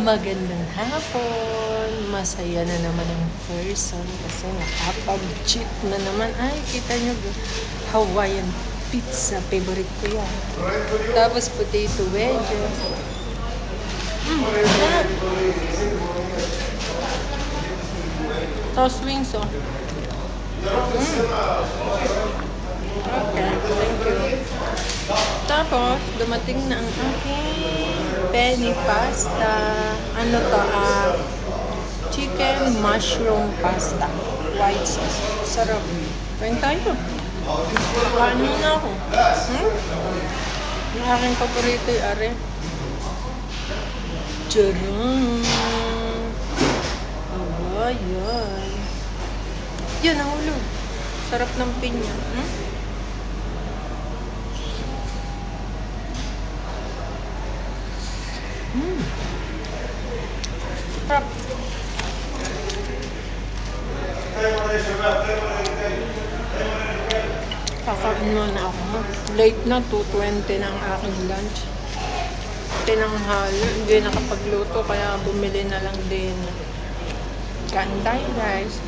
Magandang hapon. Masaya na naman ang person kasi nakapag-cheat na naman. Ay, kita nyo, Hawaiian pizza. Favorite ko yan. Tapos potato wedges. Sarap. Tapos wings, oh. Okay, thank you. Tapos, dumating na ang aking penny pasta. Ano to? Chicken mushroom pasta. White sauce. Sarap. Kain tayo. Kain na ako. Ang aking paborito ay are. Charang. Ayan. Yan, nahulog. Sarap ng pinya. Sarap. Kakain muna ako. Late na, 2:20 na ang aking lunch. Tinanghali, hindi nakapagluto kaya bumili na lang din. Kain tayo guys.